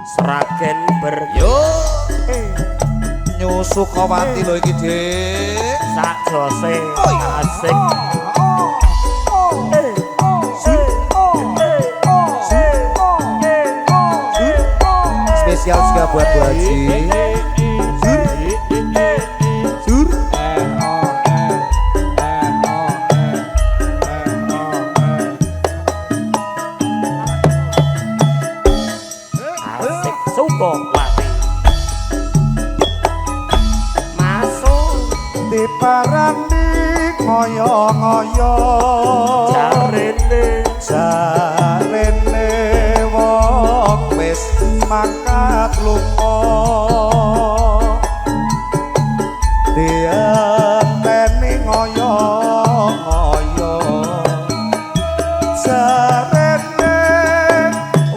Sragen Yo nyusu Kawati lho iki Dik sak jose asik spesial juga buat Bu Haji Sur asik Sukowati masuk diparani ngoyo-ngoyo jarene wong wis mangkat lunga dienteni ngoyo-ngoyo jarene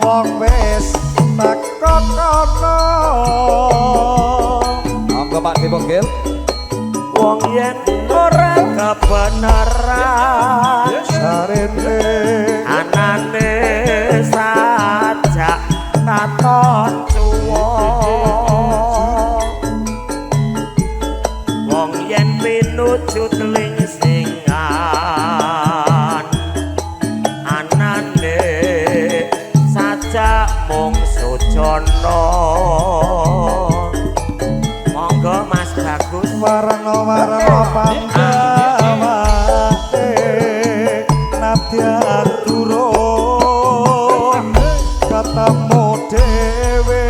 wong wis teko kono monggo Pak Dipogel wong yen ora kebenaran jarene anane sajak katon cuwo wong yen pinuju telingsingan anane sajak mung sujono monggo Mas Bagus warna-warna pandawate nadyan turun ketemu dhewe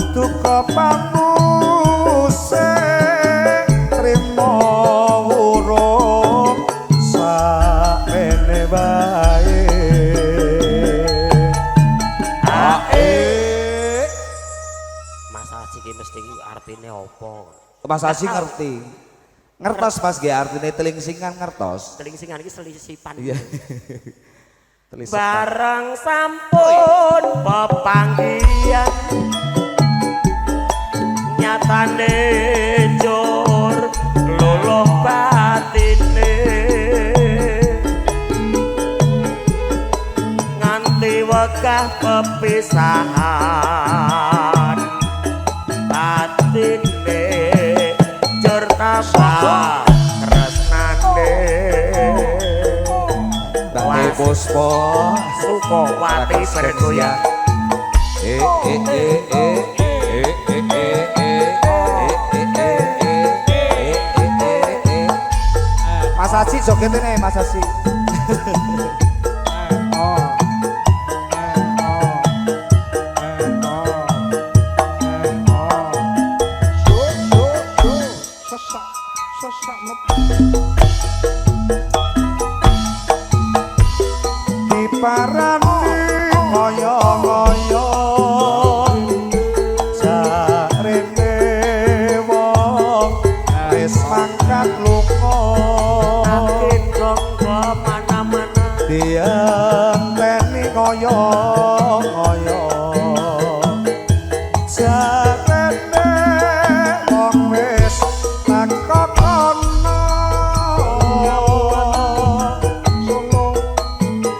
duka pamuse trimo urung sakmene bae Mas Haji ki mesti artine apa? Mas Haji ngerti ngertos Mas nggih artine telingsingan ngertos Telingsingan iki selisipan. iya telingsingan Bareng sampun pepanggihan nyatane jur luluh batine nganti wegah pepisahan atine jur tambah tresnane Bang Puspo Sukowati bergoyang Mas Haji joget ini Mas Haji diparani ngoyo-ngoyo jarene wong wis mangkat lunga Akin ronggo mana-mana dienteni ngoyo-ngoyo jarene wong wis teko kono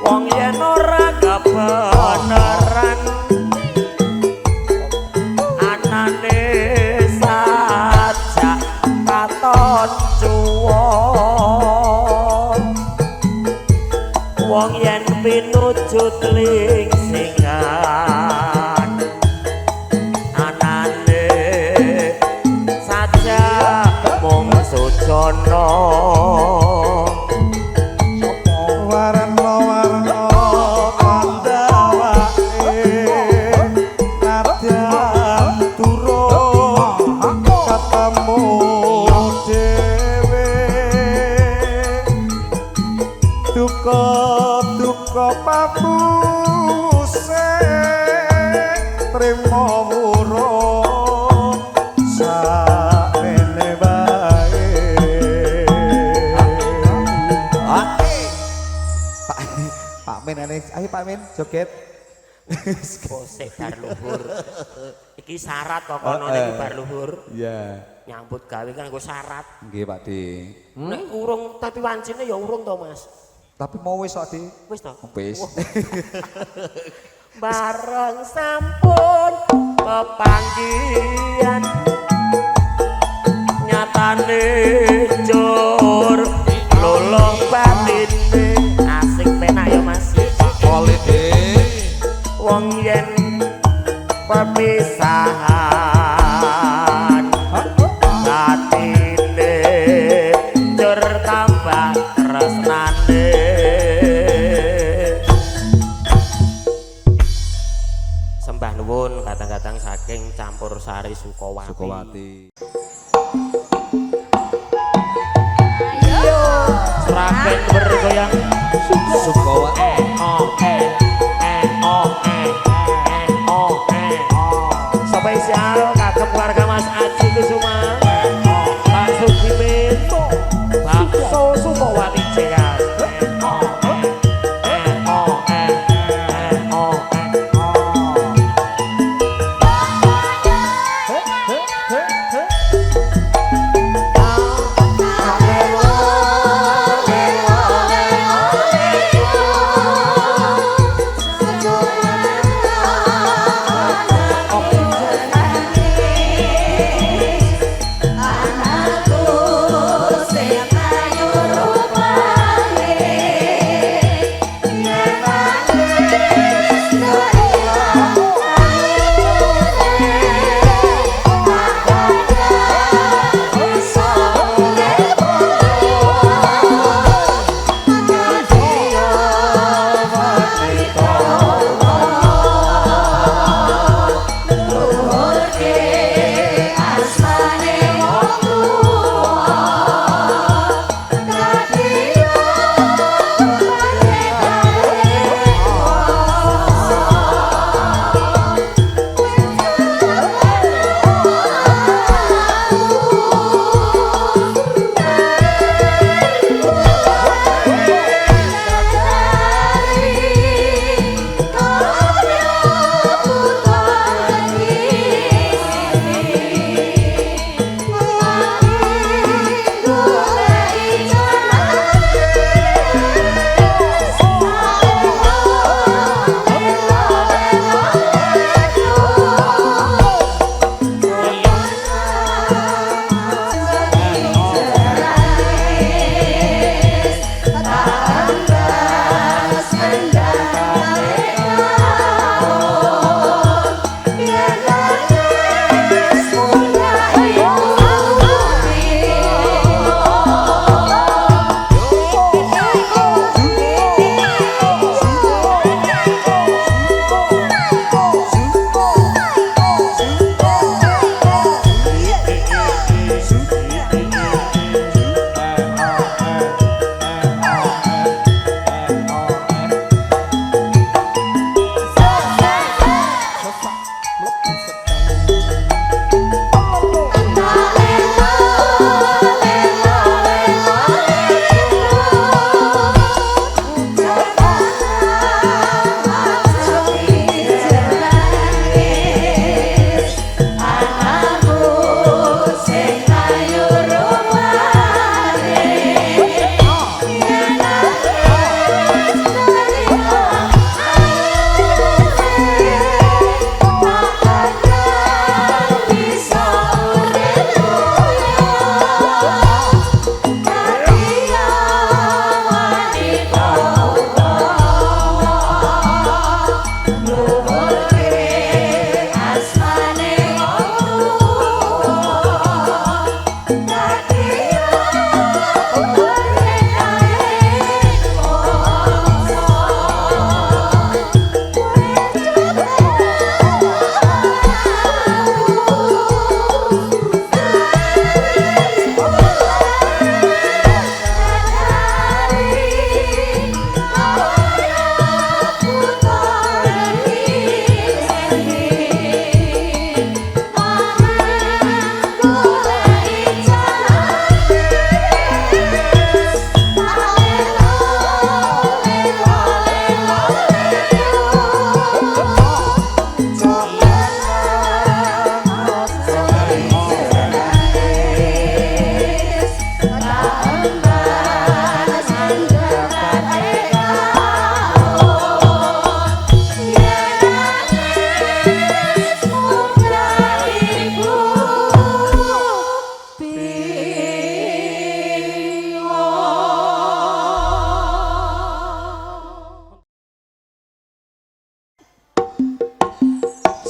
wong yen ora kebenaran anane sajak katon cuwo wong yen pinuju telingsingan anane sajak mung sujono warna-warna pandawake nadyan turun ketemu dhewe duka pamuse trimo urung sakmene bae Pak Min ayo Pak Min joget Bosek bar luhur. Iki syarat kok kono niku bar luhur. iya Nyambut gawe kan nggo syarat. nggih Pak Di Nek urung tapi wancine ya urung to Mas. Tapi mau wis kok, Dik. Wis to. Wis. Bareng sampun pepanggihan nyatane jur luluh batine asik penak ya Mas. Oleh Dik. Wong yen perpisahan batine jur tambah tresnane. Sembah nuwun kadang-kadang saking Campur Sari Sukawati. Sukawati. Seragen bergoyang Sukawati. Spesial kagem keluarga Mas Aji Kusuma, Pak Sugiminto, bakso Sukawati Ceas.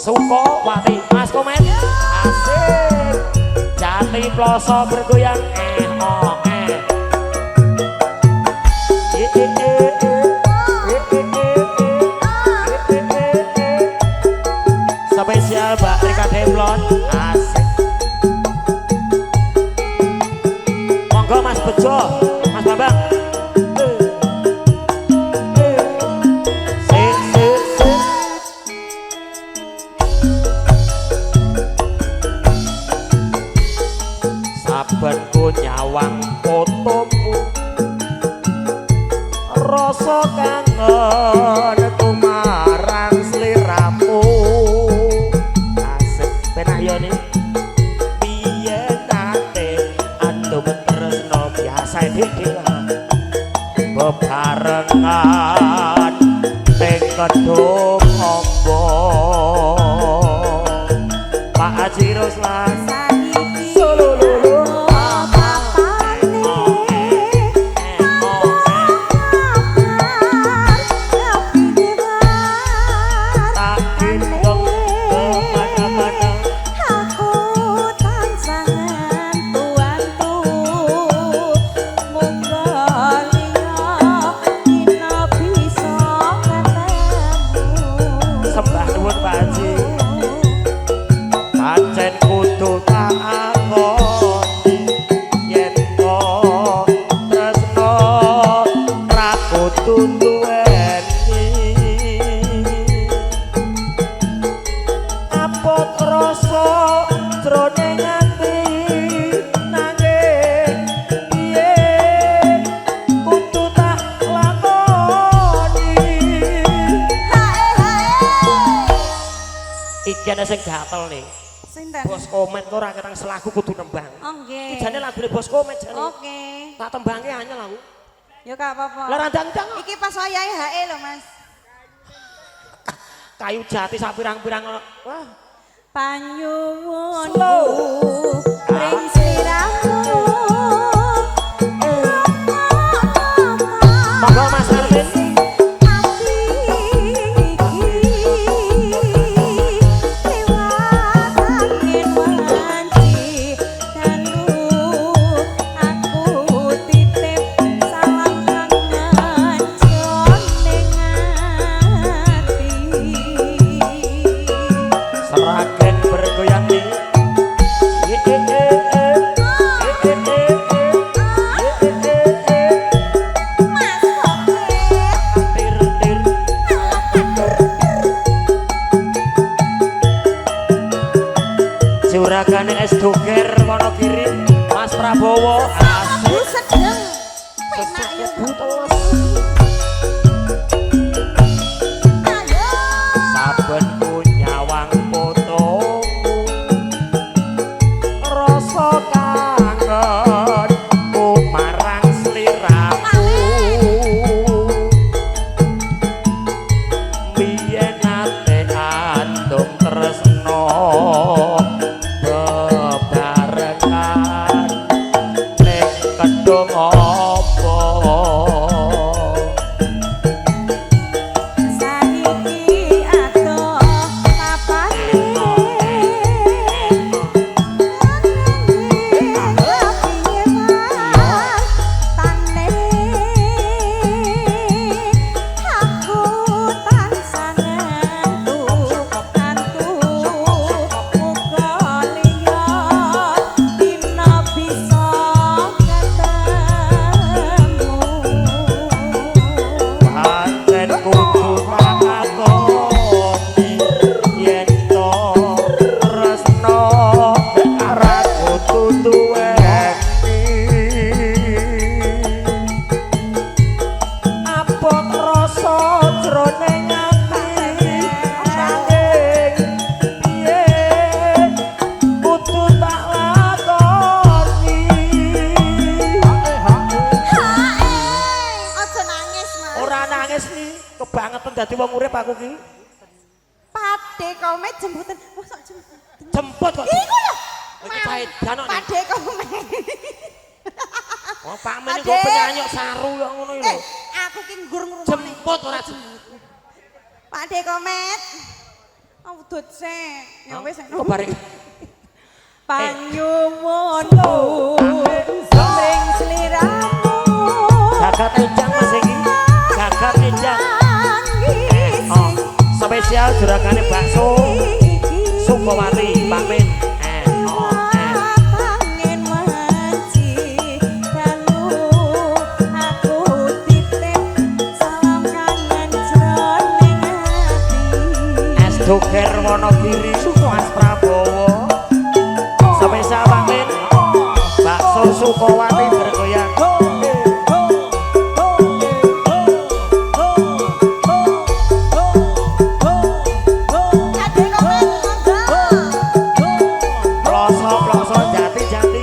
Sukowati Mas Komet asik Jati Ploso bergoyang oh spesial Mbak Rika Demlon asik monggo Mas Bejo Mas Bambang saben ku nyawang fotomu rasa kangen kumarang sliramu asik penak yo ni piye nate andum tresno biasa dik bebarengan ning kedung ombo Pak Haji Ruslan Iki sing gatel nih. Sinten? Bos Komet kok ora ketang selaku kudu nembang. Oh nggih. Iki jane lagune Bos Komet jane. Oke. Tak tembange anyel aku. Ya gak apa-apa. Lah randang-dang. Iki pas wayahe HE lho, Mas. Kayu jati sak pirang-pirang wah. Panyuwunku ring sliramu. Monggo Mas Arvin. Juragane es doger Wonogiri Mas Prabowo asik sedeng penak ya saben ku nyawang fotomu rasa kangen kumarang sliramu biyen nate andung tresno dadi wong urip aku ki. Pade Komet jemputan. Mosok jemput. Jemput kok. Iku lho. Iki pahit janok. Pade Komet. Oh, Pak Men iku penyanyi saru kok ngono iki lho. Aku ki nggur ngrungokne. Jemput ora jemput. Pade Komet. Udut sih. Ya wis. Kok bareng Panyuwunku sring sliramu. gagat enjang Mas iki. Gagat enjang. Oh, spesial juragane bakso Sukowati Pak Min. Pangen wanci dalu aku titip salam kangen jroning ati. Es Doger Wonogiri Sukoas Prabowo. Spesial Pak Min. Bakso Sukowati bergoyang. Ploso-ploso jati-jati.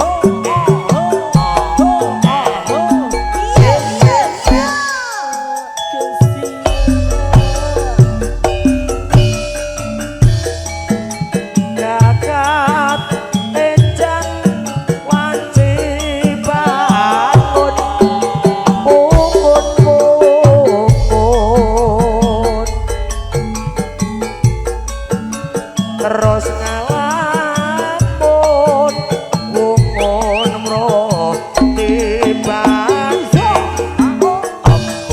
Gagat enjang wanci bangun mungun-mungun terus ngalamun mungun mro tibane ampun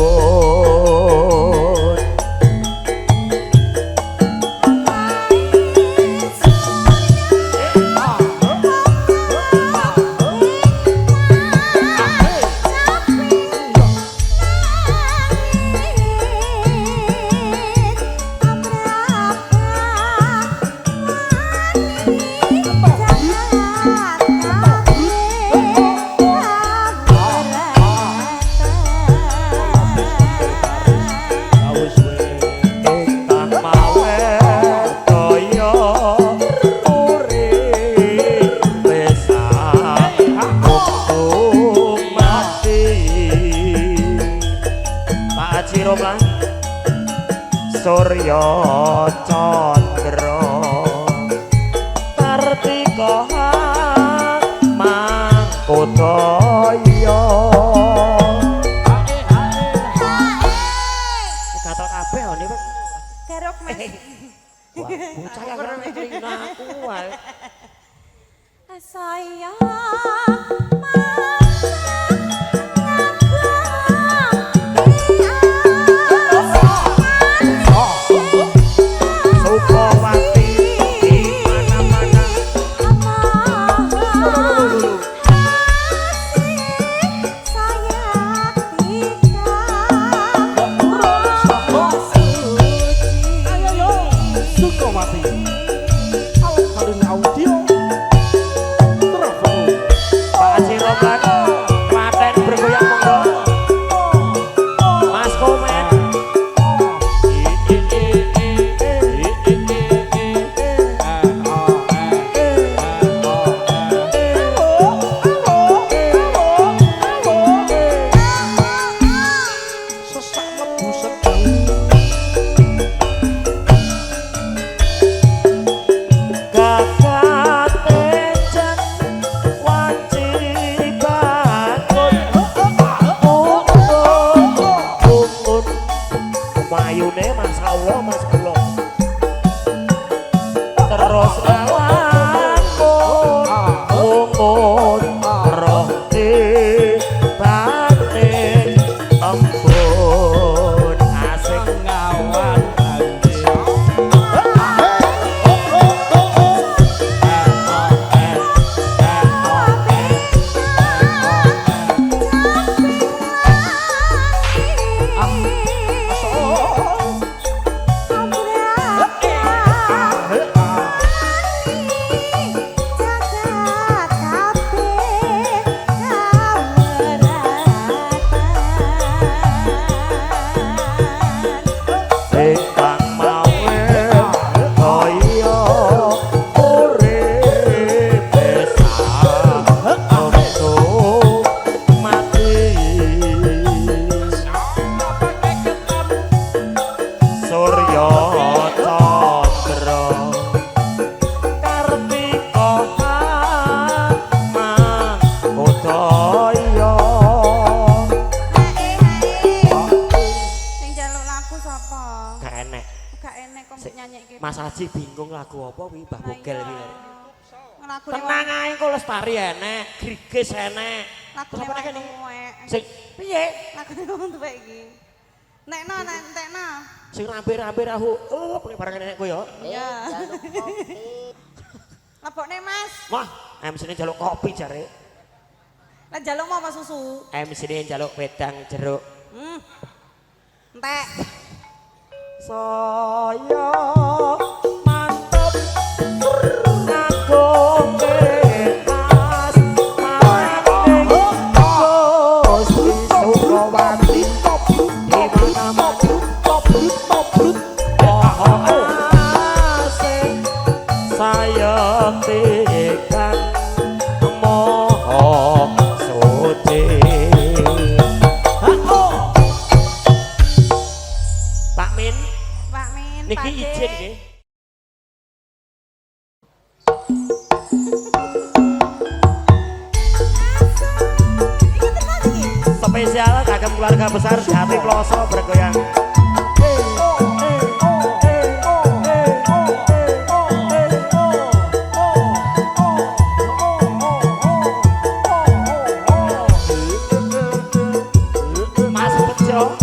ingkang mawe daya urip besar hukum mati Pak Haji Romlan Surya Chandra Kartika Mangkudaya gatel kabeh ngene Pak. Garuk Mas. Wah, bocah yang keren ngelingin aku wae. Saya Suko Haji bingung lagu apa wi Mbah Bogel wi. Lagu Tenang ae kok Lestari enek, Grigis enek. Lagu Terus apa nek kene? tuwek. Sing piye? Lagu wong tuwek iki. Nekno, entekno. Sing rambe-rambe rahu. Pengen bareng nek kowe ya. Iya. Lebokne Mas. Wah, MC-ne njaluk kopi jare. Lah njaluk mau apa susu? MC-ne njaluk wedang jeruk. Entek. Saya mantep ngagungke Mas maning Gusti Sukawati di mana asing saya tekan moho suci. Pak Min, Pak Min, niki Pak D. izin nggih. Spesial kagem keluarga besar Jati Ploso bergoyang. Mas Bejo.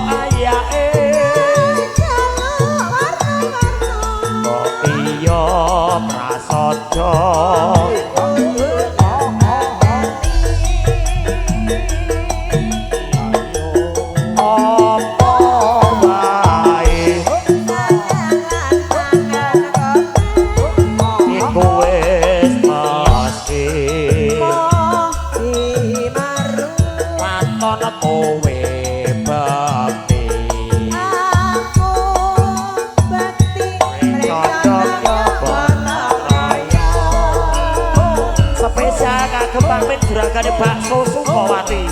ayae kok iya prasaja apa wae iku wis mesti waton kowe bakti spesial kagem pamit juragane bakso Sukawati.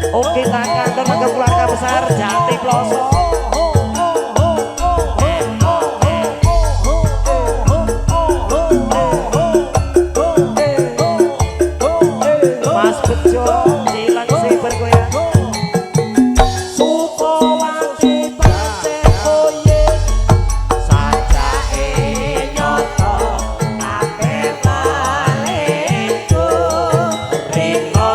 Oke tangan teman keluarga besar Jati Ploso. Mas Bejo Cilang si bergoyang. Sukawati pancen koye sajake nyoto kabeh baliku rino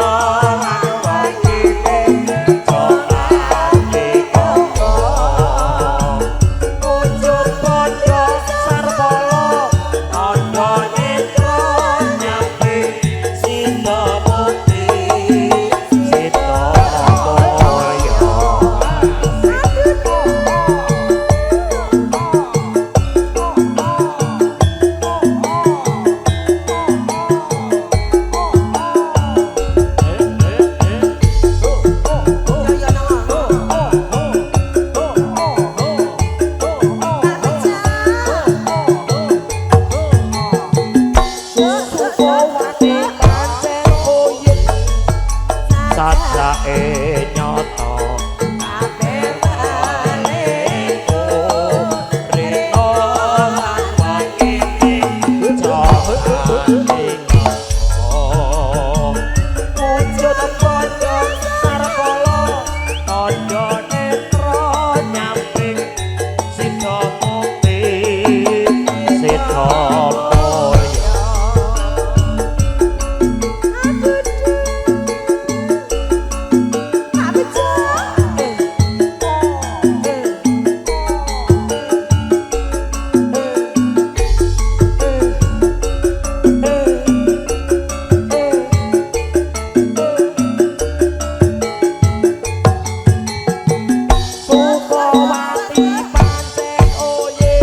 sajake nyoto kabeh baliku rino lan wakiti jogane wujud padha sarkala tandha netra nyamping sida mukti sida Sukawati pancen oye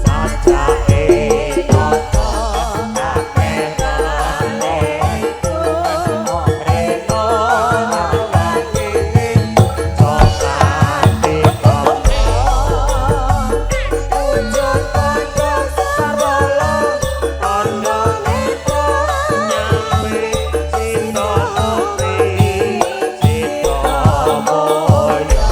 sajake nyoto kabeh baliku rino lan wakiti jogane wujud padha sarwala tandha netra nyamping sida mukti sida mulya.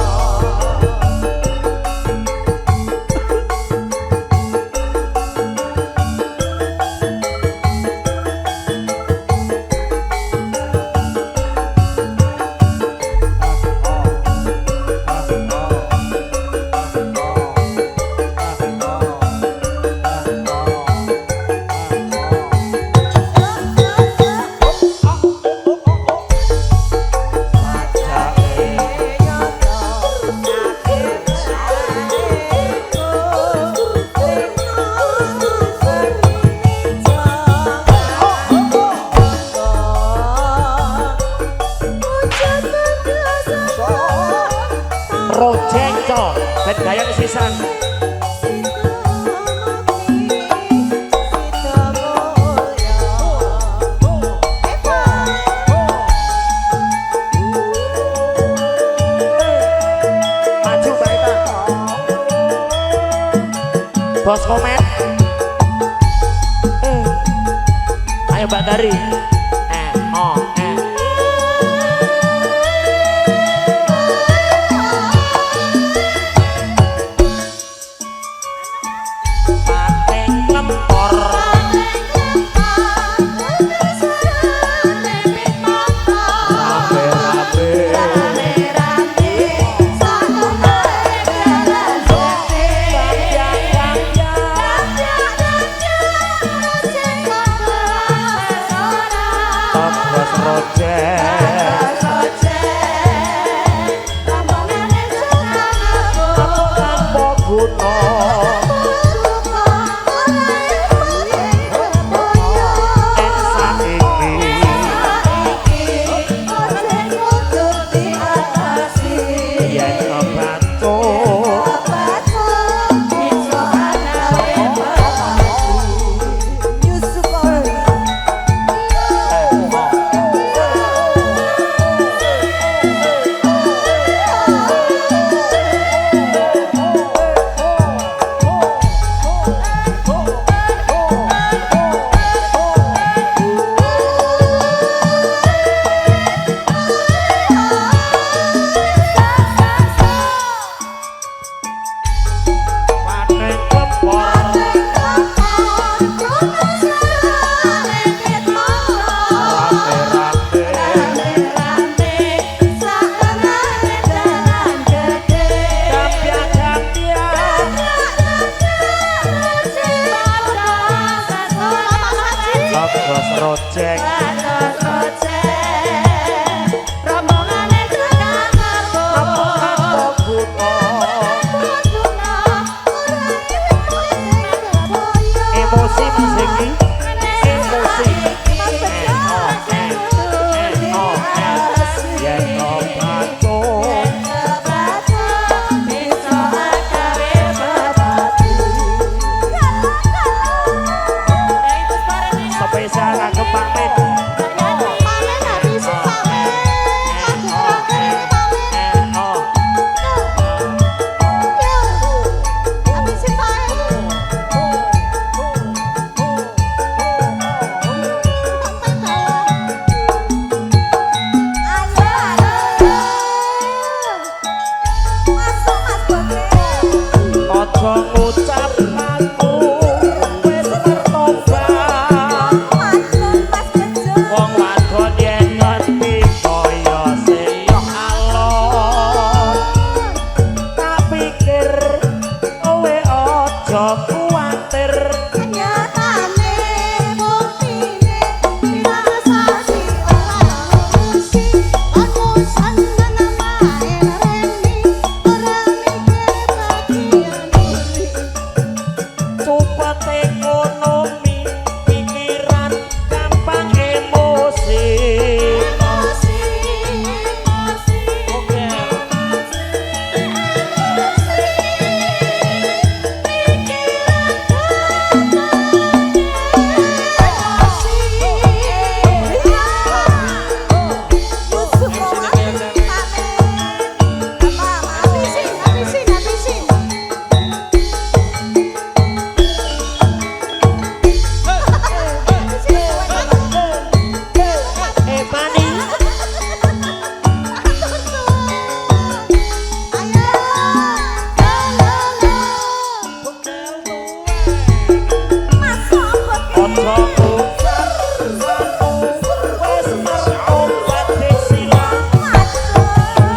Rojeng co, ben gayang sisan. Maju baik Pak. Bos komen. Ayo Mbak Dari. Ora ucap aku wis bertobat wong wadon yen ngerti kaya sing alon tak pikir kowe aja kuwatir cepet ekonomi pikiran gampang emosi oke Mani ojo ucap aku wis bertobat disilang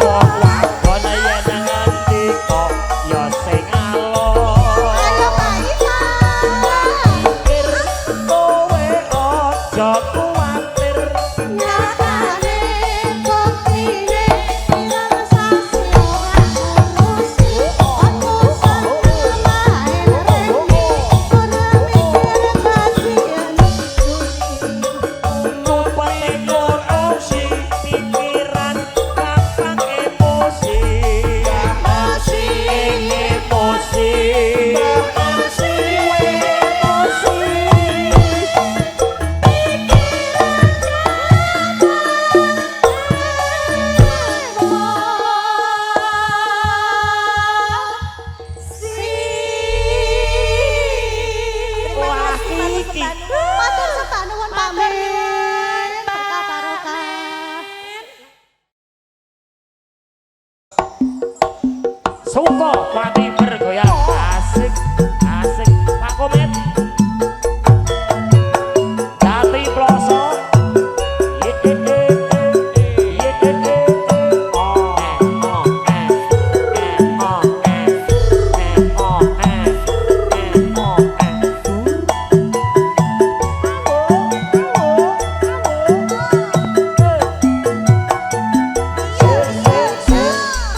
wong wadon yen ngerti kok ya sing alon pikir kowe aja kuwatir cepet ekonomi pikiran gampang emosi emosi Matur sembah nuwun pamit. Berkah barokah. Suko pati bergoyang asik asik Pak Komet Jati Ploso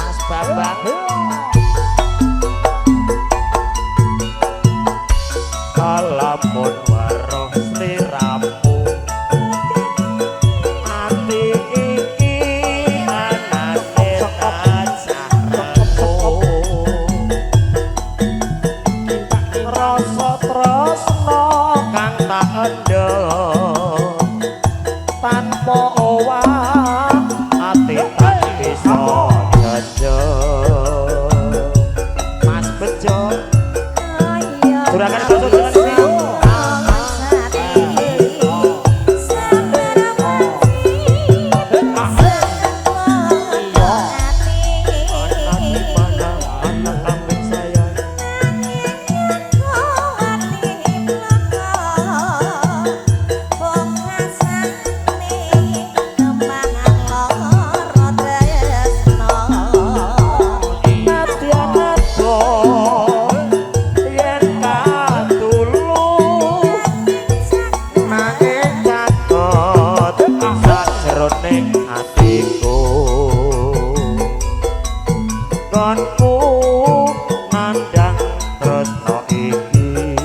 Mas Babang kalamun weruh sliramu ati iki anane tansahmu rasa tresna kang tak endhem tanpa owah ati tak bisa janjem Mas Bejo Juragan Boso Jalan Sing anak kambing sayang nadyan ado yen katulung nanging caket sajroning atiku konku nandang tresno iki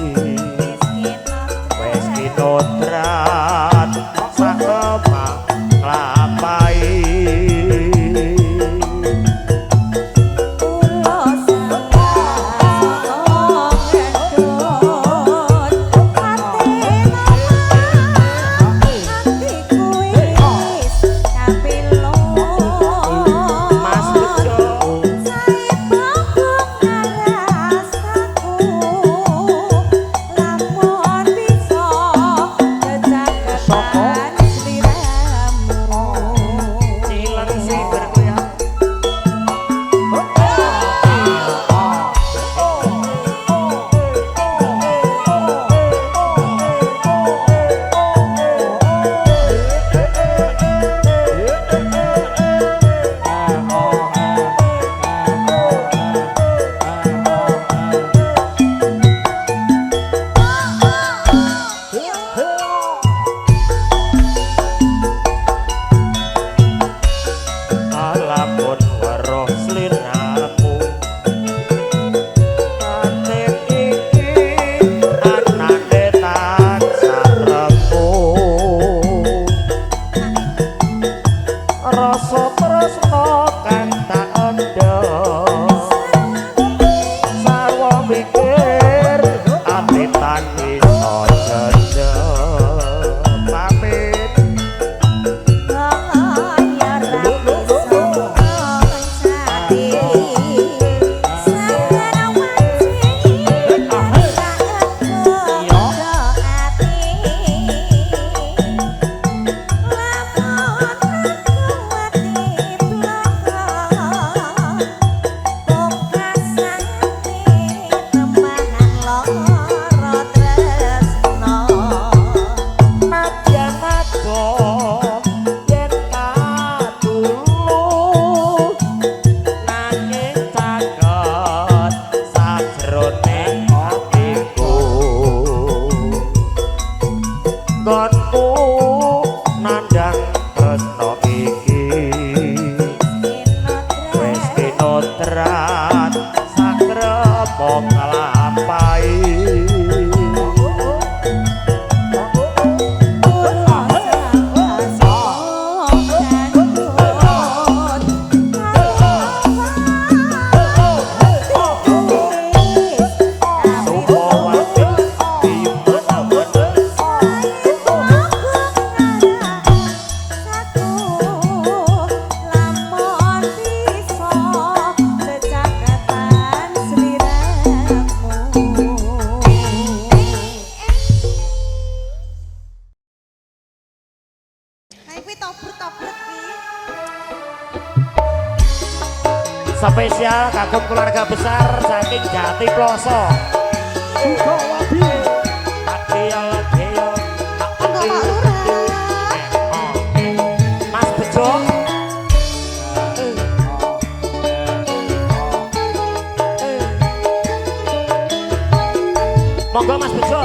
wis kinodrat sak kemang lapai Mas Bejo spesial kagum keluarga besar saking Jati Ploso. Mas Bejo. Monggo Mas Bejo.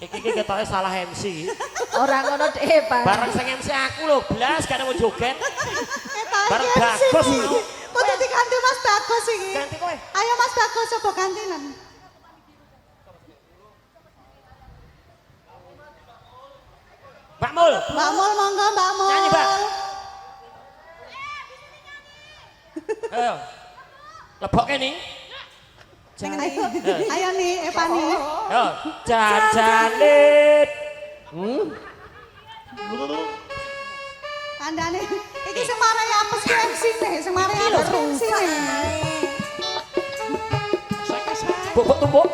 Iki ketoke salah MC. Ora ngono dhek, Pak. Bareng sing MC aku lho, blas gak mau joget. Bareng Bagus lho. Kudu diganti Mas Bagus iki. Ganti kowe. Ayo Mas Bagus coba gantinan. Mbak Mul. Mbak Mul monggo Mbak Mul. Nyanyi, Mbak. Ayo. Lebokke nih. Ayo nih, Epani. Yo, jajanin. Kandane iki sing marai apes ki MC-ne, sing marai apes MC-ne. Bubuk tumbuk.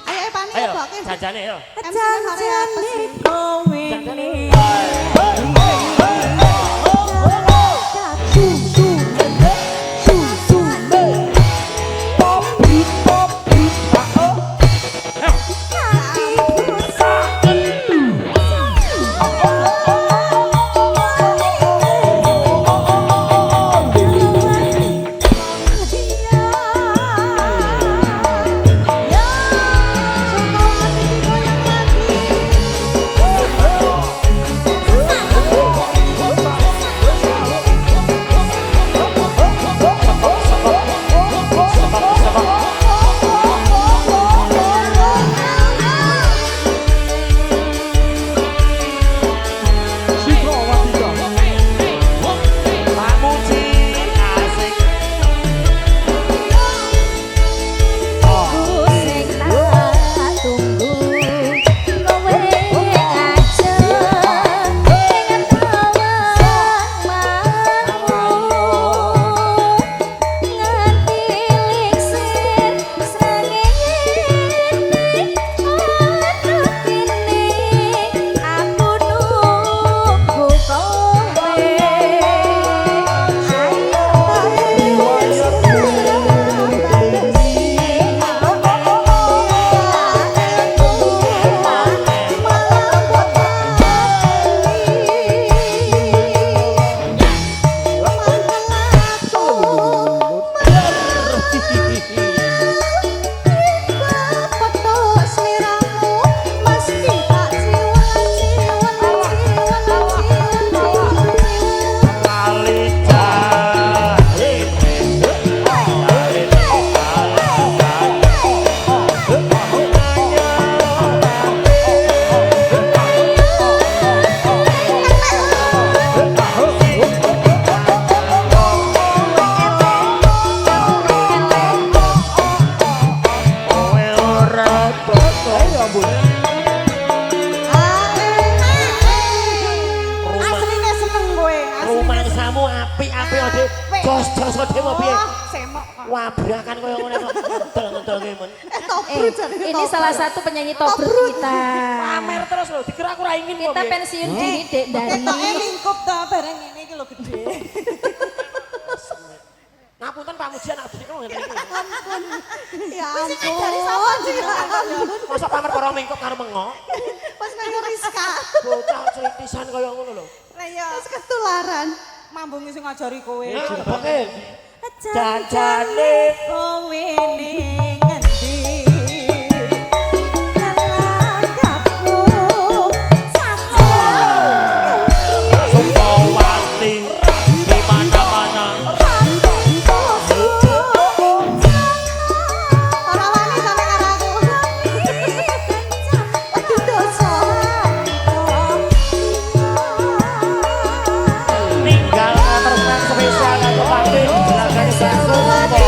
Ayo Epani Ayo, lebokke. jajane yo. MC-ne marai apes. Jajane. Jos terus gede mau piye? Oh, semok kok. Wabrakan koyo ngene kok. Ngedel-ngedel ki men. Tobrut jadi Ini salah satu penyanyi tobrut kita. Pamer terus lho, dikira aku ora ingin kok. Kita pensiun dini Dek Dari. Ketoke lingkup to bareng ini iki lho gede. Ngapunten Pak Mujian nak dikira ngene iki. Ya ampun. Dari sapa ampun. Masa pamer para mingkuk karo mengok. Pas kaya Rizka. Bocah critisan koyo ngono lho. Lah ya wis ketularan. Mambung sing ngajari kowe. Oke. Jajane Kowe ning ngendi? Lelakapku Sumpawati di mana-mana. Ora wani sampe karo aku. Aduh dosa. Tinggal terus spesial kanggo Pak Din. Jelagan bakso Sumpawati.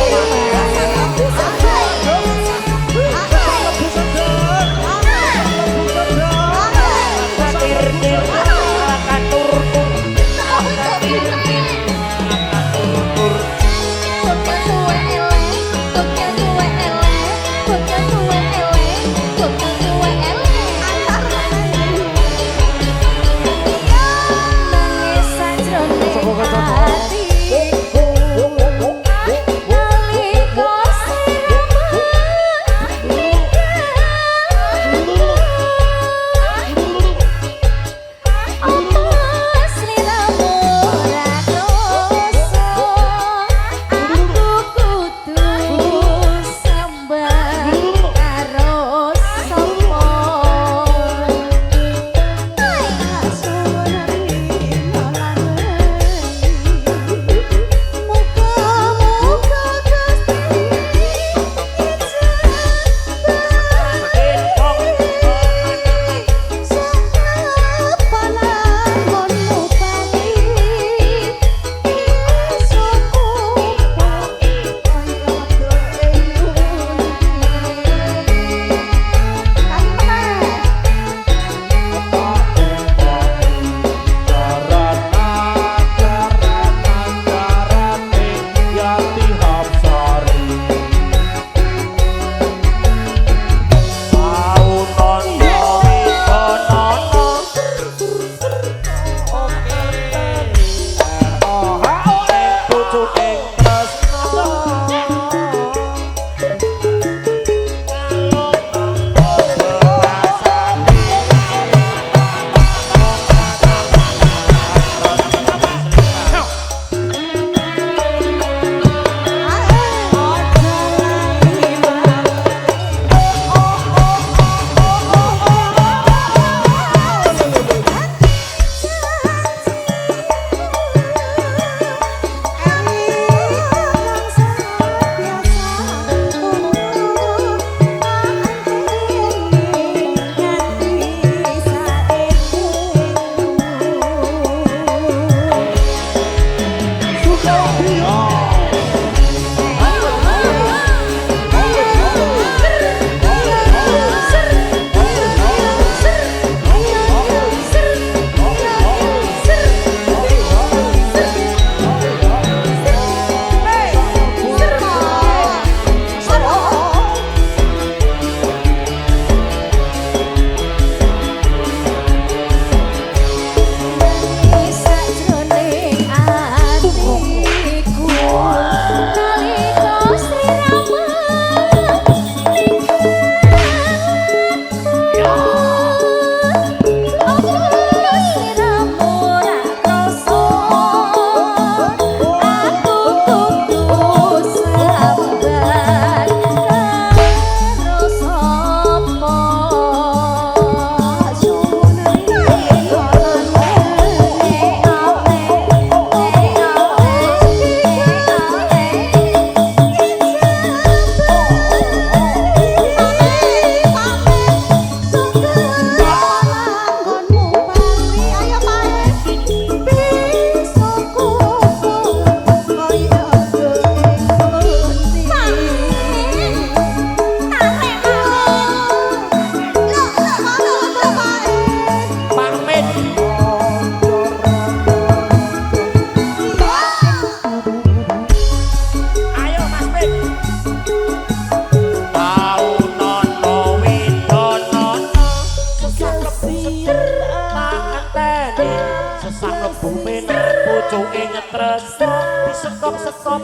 stop disekop-sekop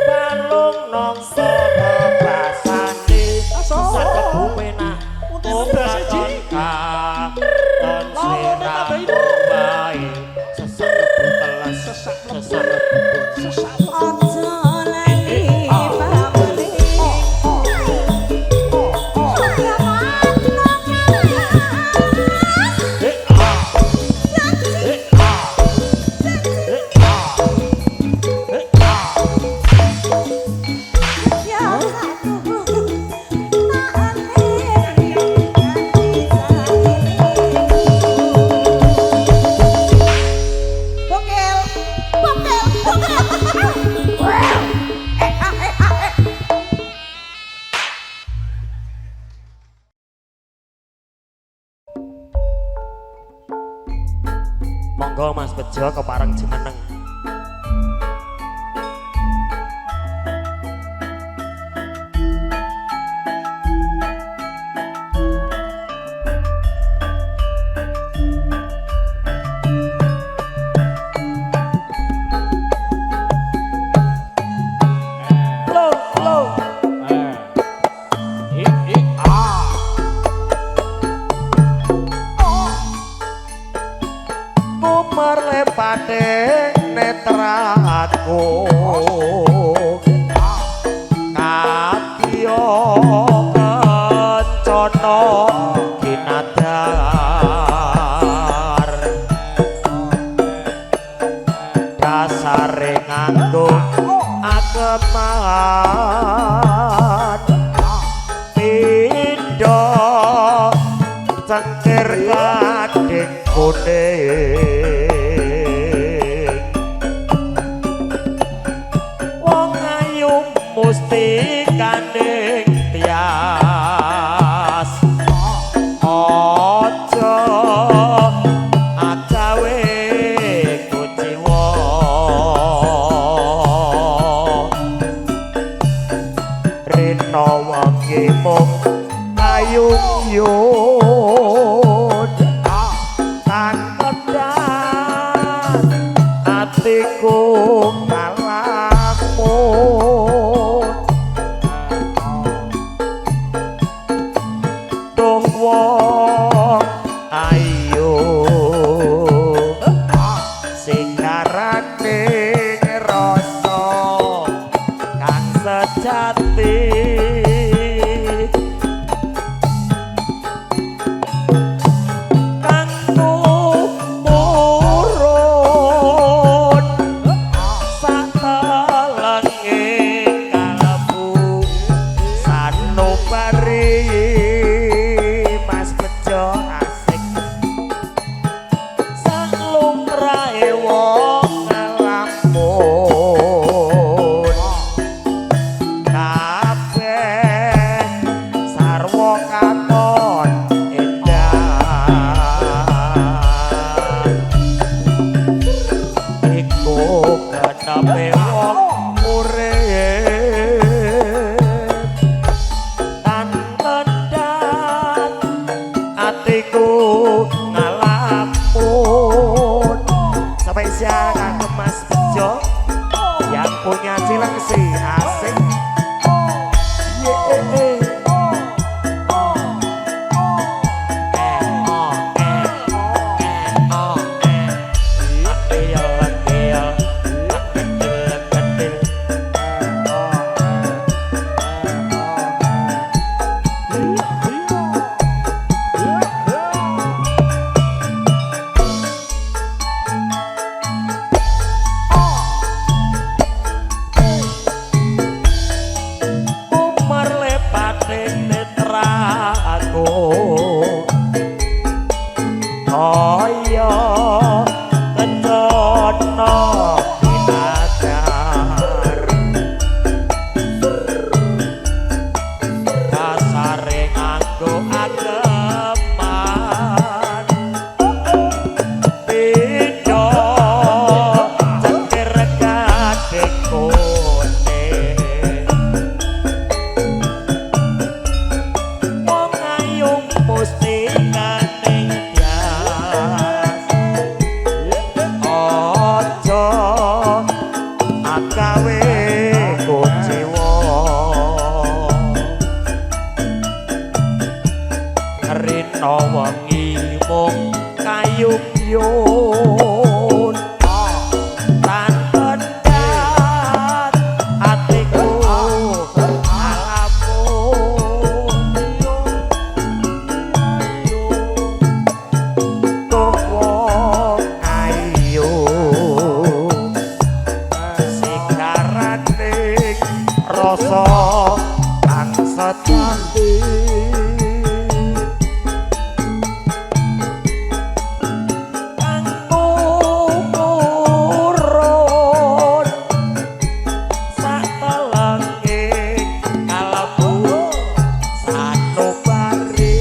balung nongso bebasane sakep bumenak ton sirah wae sesak lebu teles sesak lebu Ojo lali pamrih. Ya monggo Mas Bejo kepareng jeneneng. Merlepate netraku katio kencana kinadar dasare nganggo akeman pindha cengkir kadek kuning musti kandeng tias ojo agawe kuciwa rino wengi mung ayung-yung tan pedang atiku kalahmu ayo sing ngarane rasa kang sejati kang tumurun satalenge kalbu sanubari asik salumrahe wong ngelamun kabeh sarwa katon endah iku kenepe wong urip tan mendat atiku ngalamun spesial kanggo Mas Bejo yang punya Cilengsi asik rasa kang sejati kang murun satelenge kalebu sanubari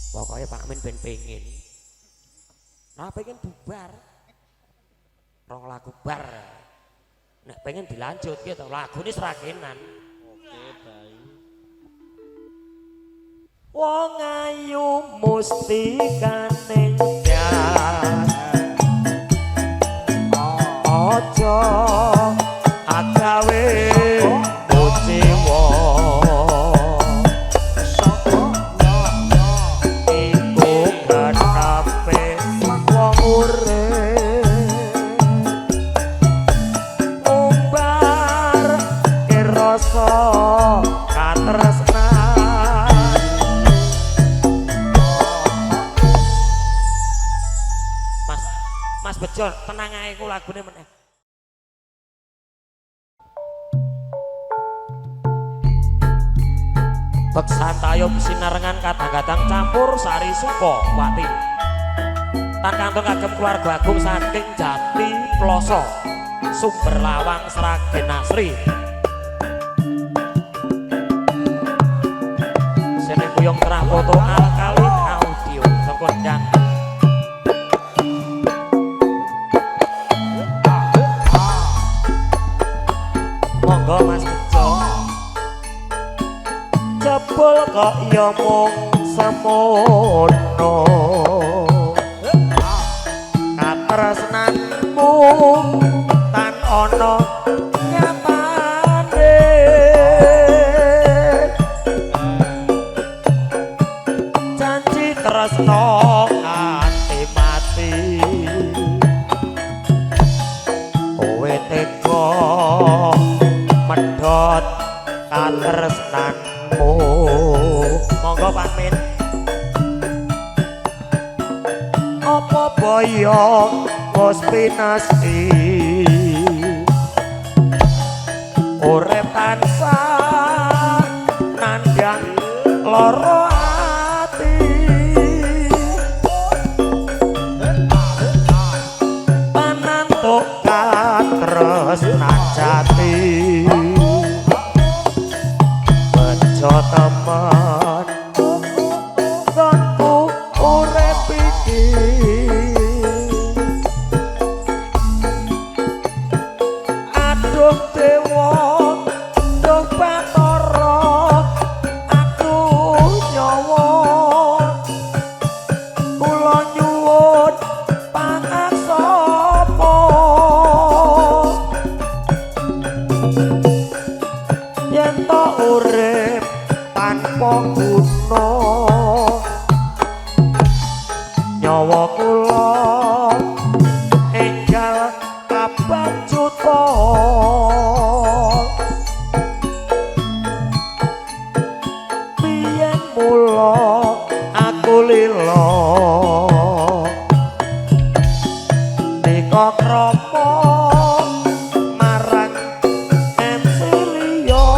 pokoknya Pak Amin pengen nah pengen bubar rong lagu bar nek pengen dilanjut gitu lagu ini seragenan oke baik wong ayu musti kanengjan ojo agawe muji wong Mas Bejo tenang ae ku lagune meneh. Beksan tayub sinarengan kadang-kadang campur sari suko wati. Tan kantong kagem keluarga agung saking Jati Ploso Sumber Lawang Sragen Asri. Sene kuyung terah foto alkalin audio sengkondang. Monggo Mas Bejo jebul kok ya mung semono katresnanmu tan ana nyatane janji tresno nganti mati kowe tega medhot katresnanmu monggo Pak Min apa boyong wis pinasti urip tansah nandhang lara ati panantuk katresnan jati bejo temen gonku urip iki aduh dewa duh Bathara aduh nyawa kula nyuwun pangaksama yen to urip tanpa guna nyawa kula enggal abang juta biyen mula aku lila nika krama marang MC liya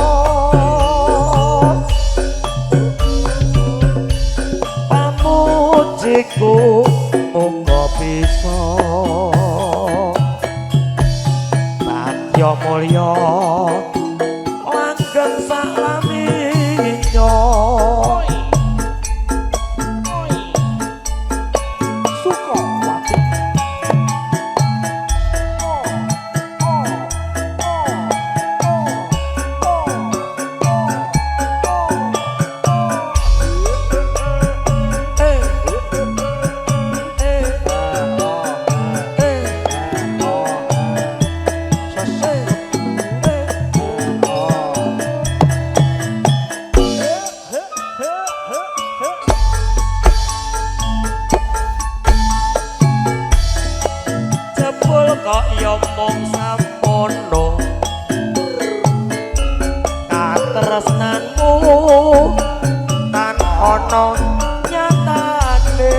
pamujiku muga bisa bagya mulya langgeng salaminya Sukawati jebul kok ya mung samono katresnanmu tan ana nyatane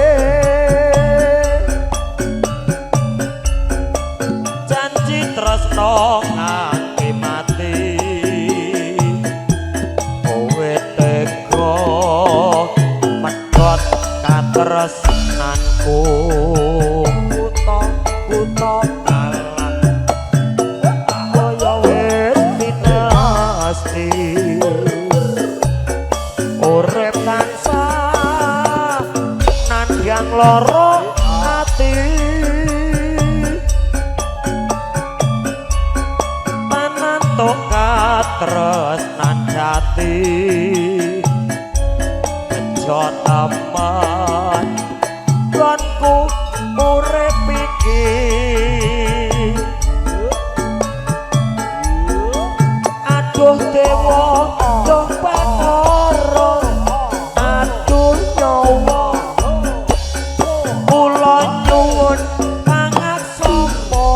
tresnan jati bejo temen gonku urip iki aduh dewa duh Bathara aduh nyawa kula nyuwun pangaksama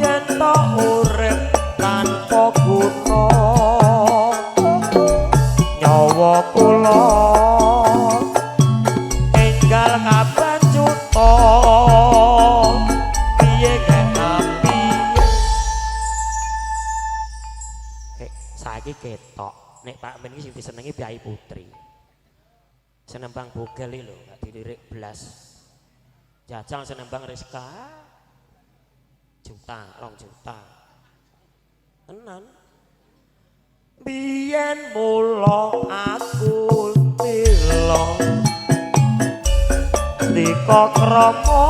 yen to urip tanpa guna nyawa kula enggal kapan cuta piye kenapi saiki ketok nek Pak Men iki sing disenengi Biayi Putri senembang bogel iki lho gak dilirik blas jajal senembang Rizka juta 2 juta tenan biyen mula aku tila dika krama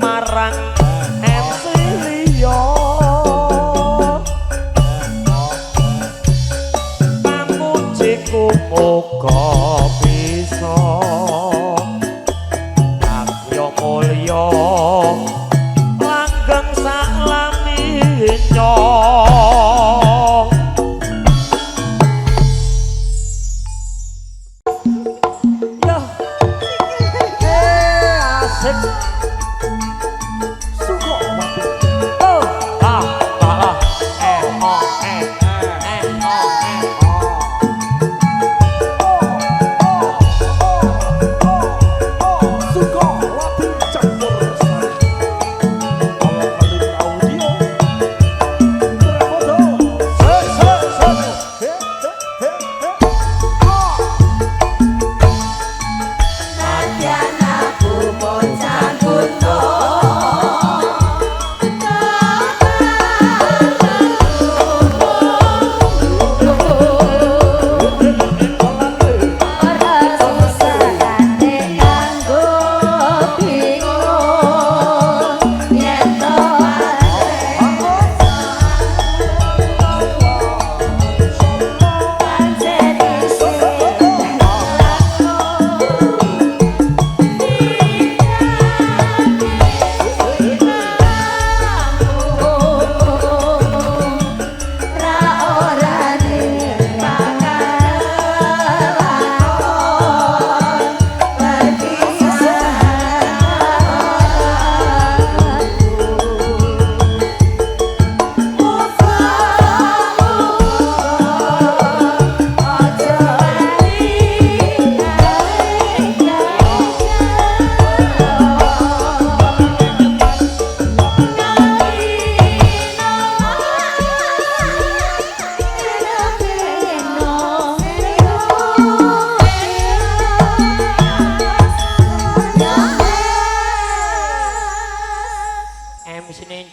marang MC liya pamujiku muga bisa agya mulya langgeng saklaminya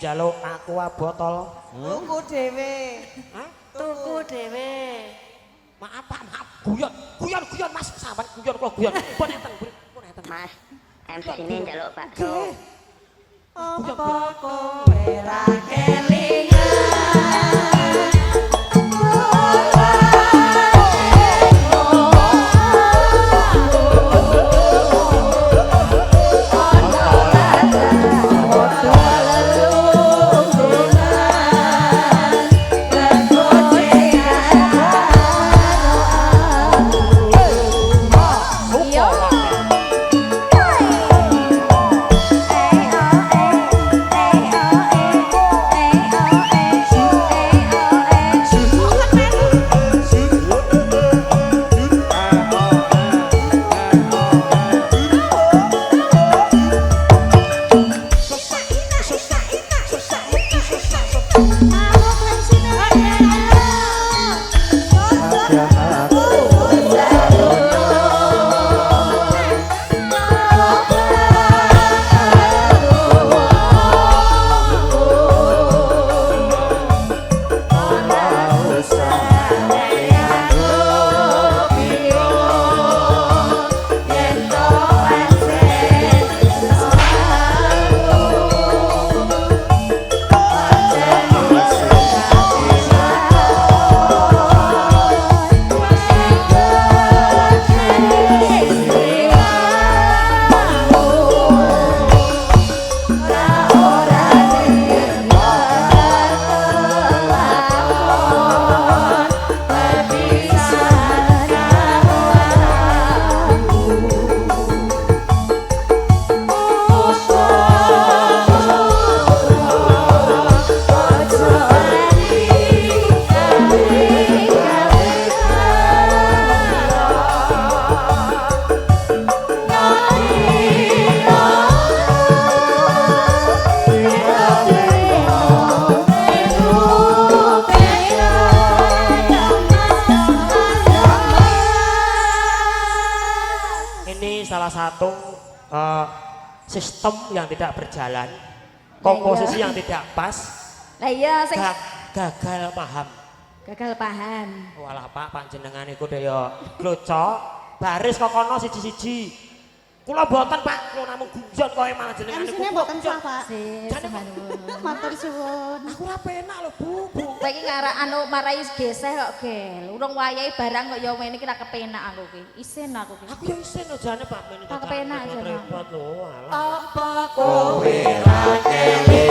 njaluk aqua botol. Tuku dhewe. Hah? Tuku dhewe. Maaf Pak, maaf. Guyon Mas, sampean guyon kula guyon. Pun enten, pun enten. Mas, MC ini njaluk bakso. Apa kowe ra kelingan? ini salah satu sistem yang tidak berjalan, komposisi yang tidak pas, Lah iya sing gagal paham. gagal paham. Walah Pak, panjenengan iku daya glocok, baris kok kono siji-siji. Kula boten Pak, kula namung gunjon kowe malah jenengan iku. MC-ne mboten sah, Pak. Sip, Jane, semangat. Matur suwun. Aku ora penak lho, Bu. Kowe iki ngarak anu marai geseh kok, Gel. Urung wayahe barang kok ya ngene iki ra kepenak aku ki. Isin aku ki. Aku ya isin lho jane Pak men. Tak kepenak aja, Pak. repot lho, alah. Apa kowe Mas Adi.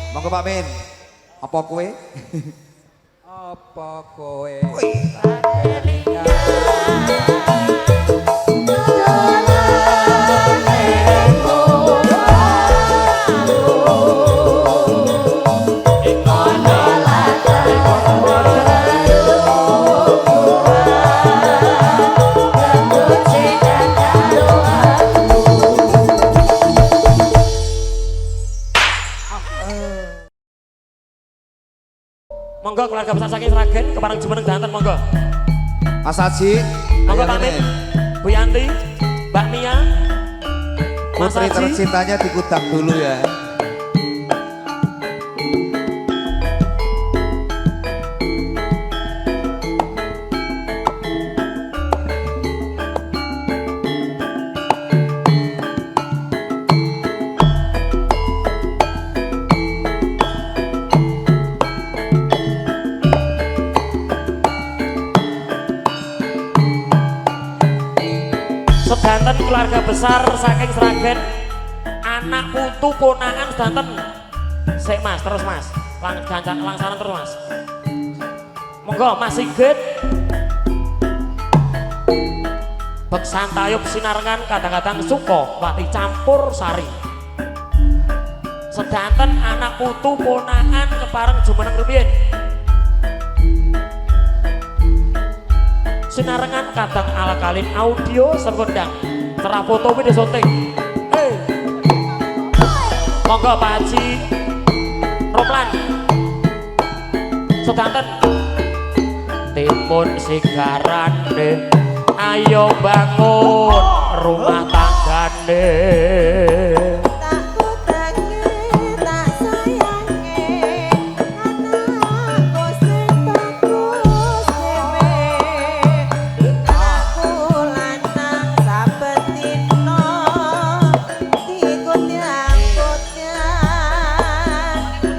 Monggo Pak Min. Apa kowe? Apa kowe? Monggo keluarga besar saking Sragen kepareng jumeneng danten monggo. Mas Haji, Monggo ayo pamit. meneh. Bu Yanti, Mbak Mia, Mas Putri Haji. tercintanya dikutang dulu ya. Sedanten keluarga besar saking Sragen, anak putu ponakan sedanten. Sik Mas, terus Mas. Langsaran terus Mas. Monggo Mas Sigit. Beksan tayub sinarengan kadang-kadang suko wati campur sari. Sedanten anak putu ponakan kepareng jumeneng rumiyin. Sinarengan kadang ala kalin audio sekondang terah foto video syuting. Monggo Pak Haji Romlan sedanten timun sigarane ayo bangun rumah tanggane. Tak kutangi, tak sayangi, anakku sing bagus dhewe. Anakku lanang saben dina dikut-kutnya.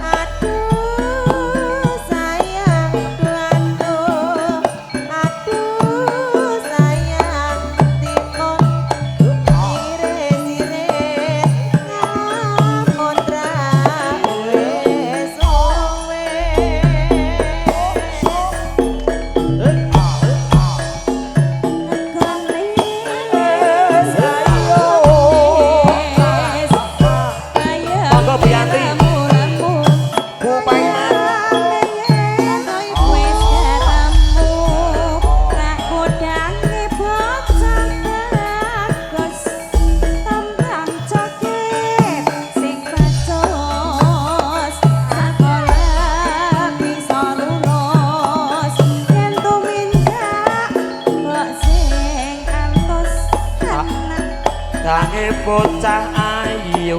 Aduh sayang, aduh sayang timun iris-iris ngamondra wis suwe. Monggo Bu Yanti. Bu Paiman. Dange bocah ayu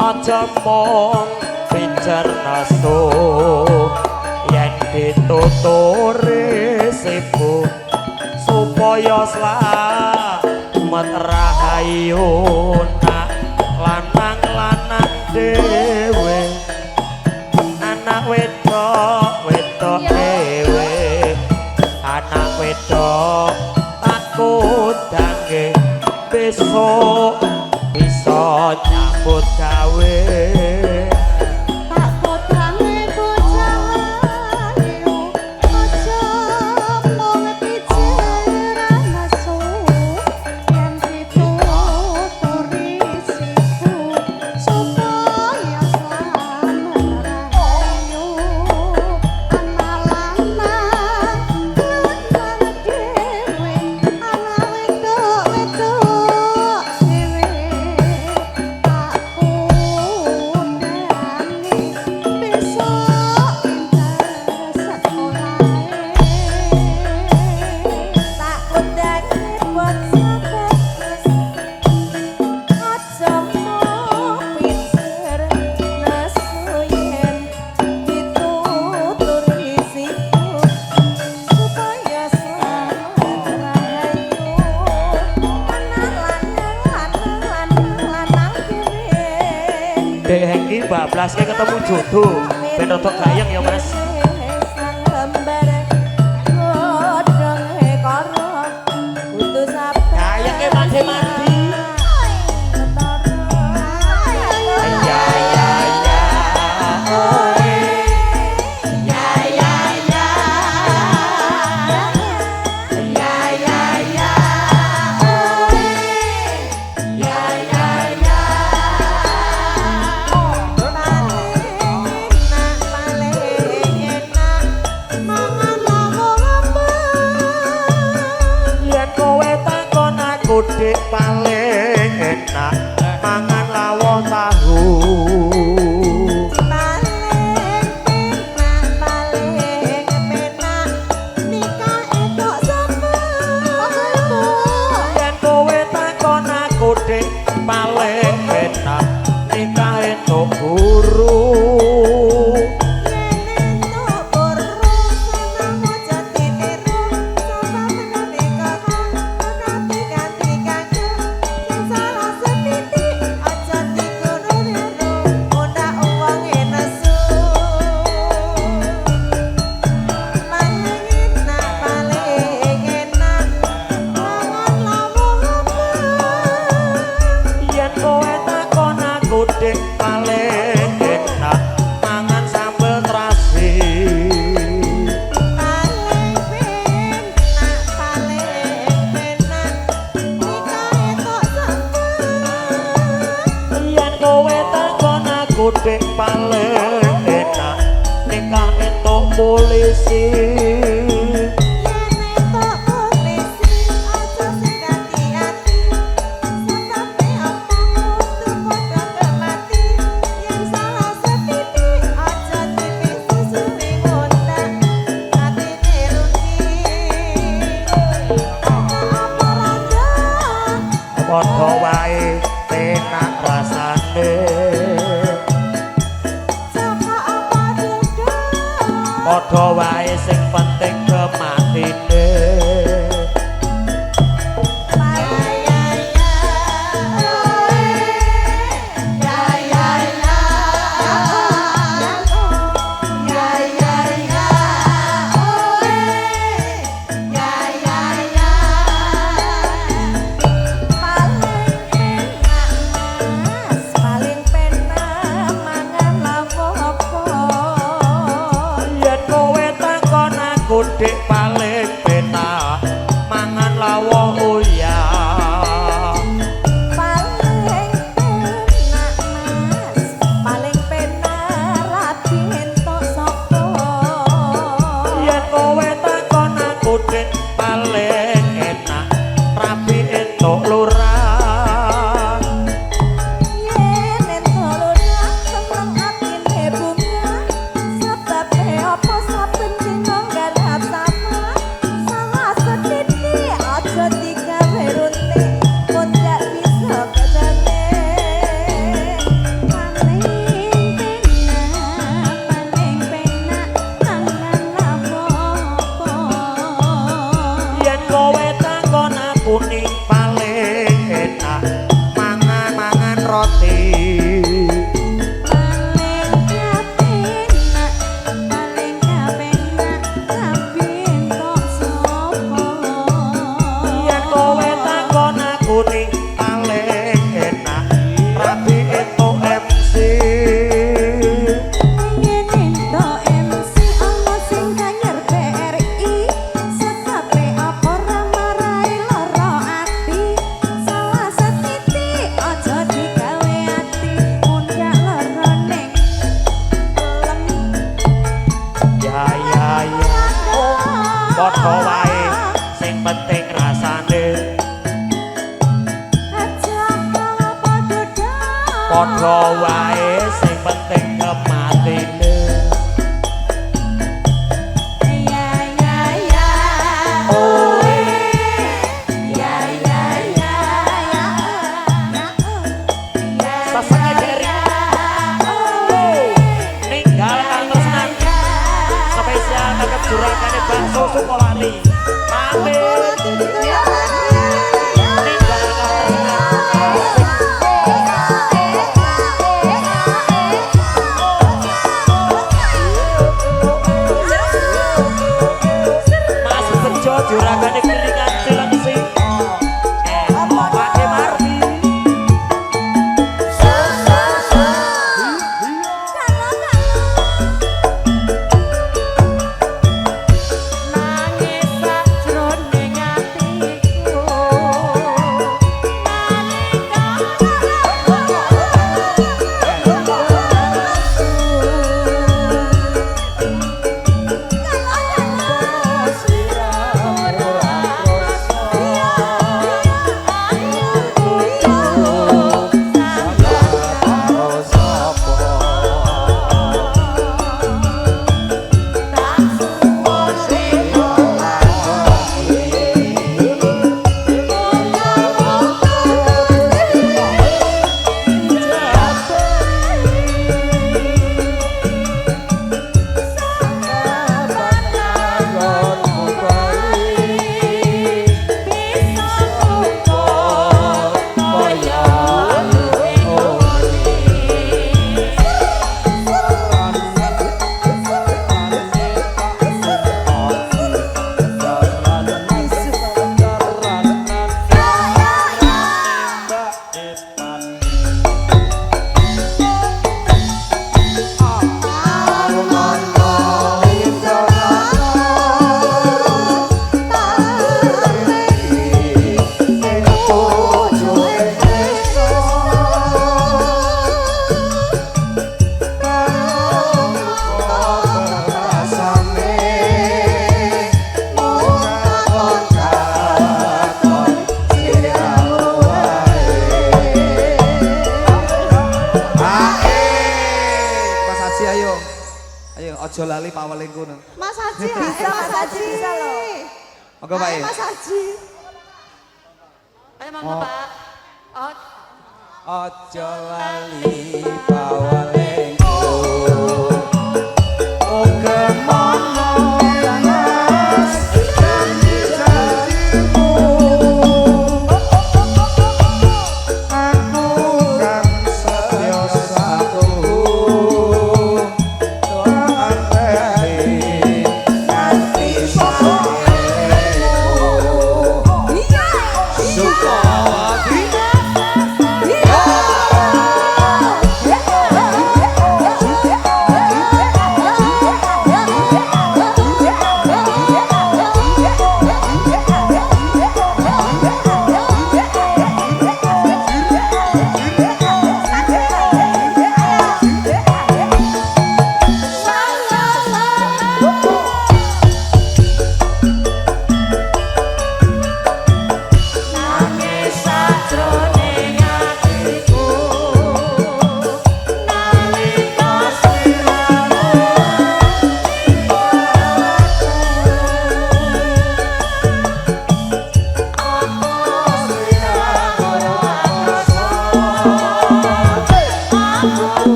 aja mung pincer nesu yen dituturi sibu supaya slamet rahayu nak lanang-lanang dhewe anak wedok dhewe anak wedok takut dange besok bisa nyambut gawe. Dek Hengki bablas kayak ketemu jodoh ben rada gayeng ya Mas. Gayeng ke mandi-mandi. Ya ya ya. Oh, polisi padha wae penak rasane padha wae sing penting kematine Dik paling penak mangan lawuh uyah paling penak mas paling penak rabi entuk sapa yen kowe takon aku dik paling enak rabi entuk lurah yen entuk lurah seneng atine bunga sebabe apa saben dina garap sama salah sedikit aja digawe runtik pun gak bisa ketene paling penak mangan lapo yen kowe takon aku ning paling enak mangan roti paling kapenak tapi entuk sapa yen kowe takon aku ning paling enak rabi entuk MC yen entuk MC ana sing kanyer BRI sekabe apa ora marai lara ati salah setitik aja digawe ati mundak lara ning ya padha wae sing penting rasane aja malah padha padha wae sing penting kematine ya oh ya sasenge jeri ninggal kang tresnan spesial kagem jurakane bakso Sukolali pamit ninggal kang tresnan Mas Bejo jurakane kiringan Cilengsi Pak Mardi nangis sakjroning atiku Ayo ojo lali pawelingku no. Mas Haji bisa, Mas Haji bisa loh. Monggo Pak. Ayo, Mas Haji. Ayo monggo Pak. Oh, Ojo lali pawelingku. Oh kemono mas janji-janjimu. Aku kan setya satu.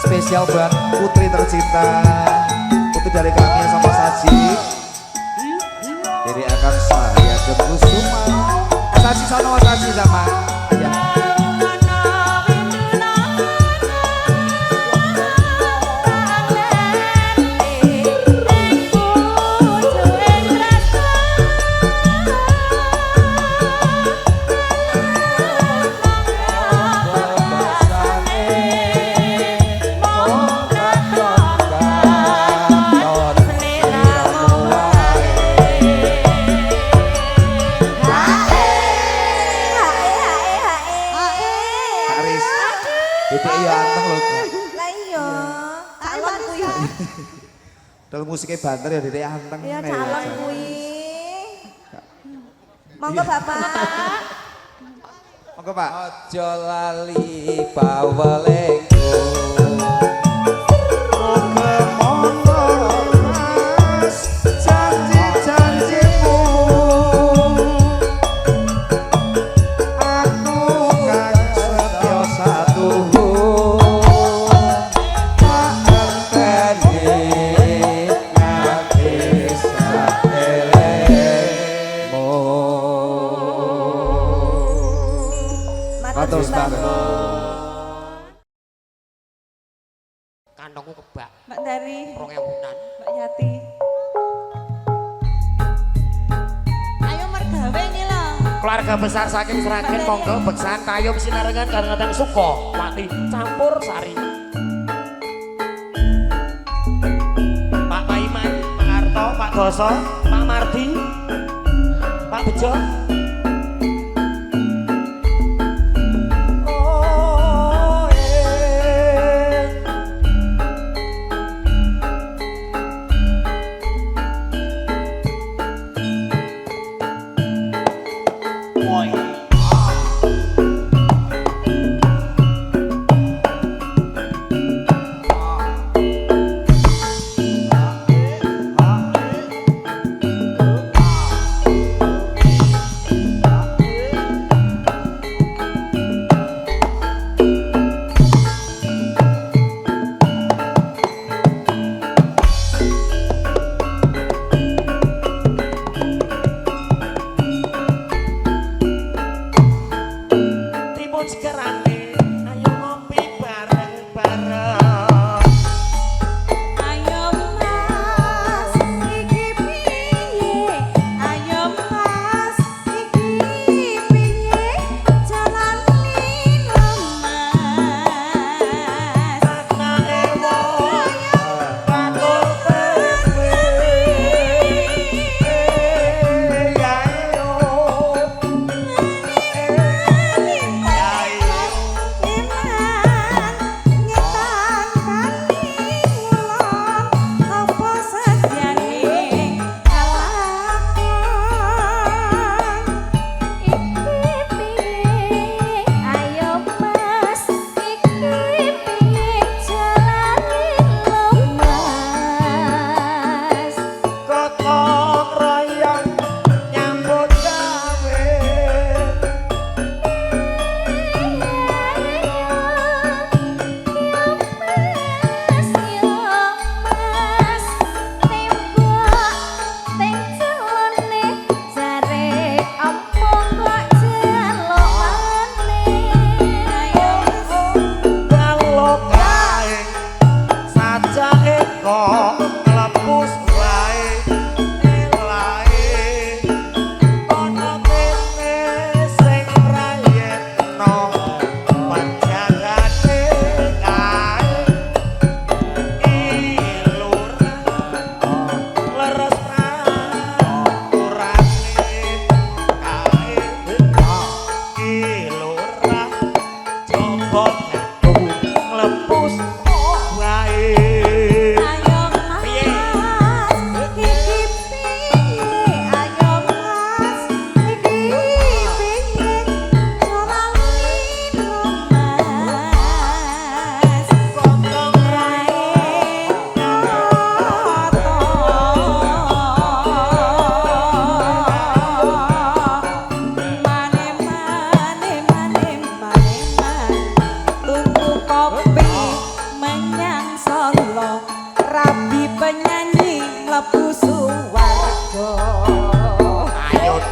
Spesial buat putri tercinta, putri dari kami yang sama Saji. Jadi akan saya Kusuma. Saji sama Saji sama. Ya. Dedek ya anteng lho. Lah iya. Calon kuwi. Dalam musiknya banter ya dedek anteng. Iya calon kuwi. Monggo Bapak. Monggo Pak. Ojo lali pawelingku. Terus banget. Kantongku kebak. Mbak Dari, 2000-an. Mbak Yati. Ayo mergawe ini loh. Keluarga besar saking Sragen monggo beksan kayum sinarengan kadang-kadang Suko, Wati, campur sari. Pak Paiman, Pak Harto, Pak Doso, Pak Mardi, Pak Bejo.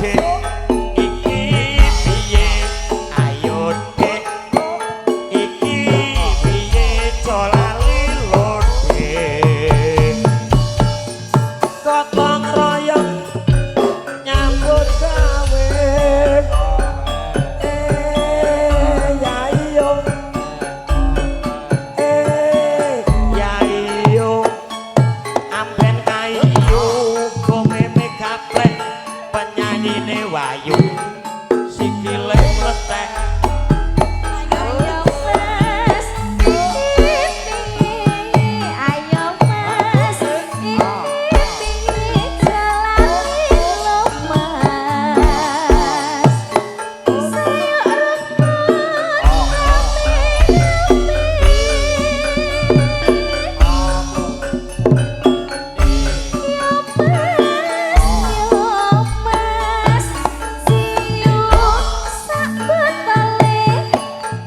Dek iki piye ayo Dek iki piye colali lo Dek gotong royong nyambut gawe ya iyo ya iyo amben kayu komeme gaplek penyanyine wayu sikile mletek Ayo mas, ayo mas, ini jalani lo mas. Saya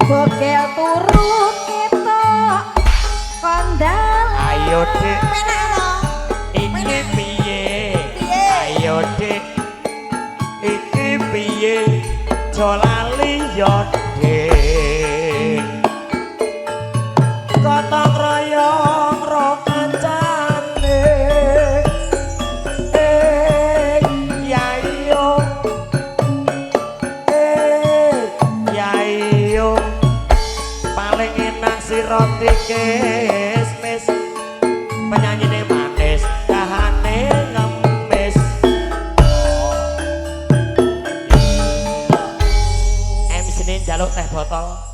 Bokel turu ketok kondang. ayo Dek iki piye ayo Dek iki piye colali yo Dek gotong royong ro kancane ya iyo ya iyo paling enak si roti kismis penyanyine manis kahane ngemis MC ini njaluk teh botol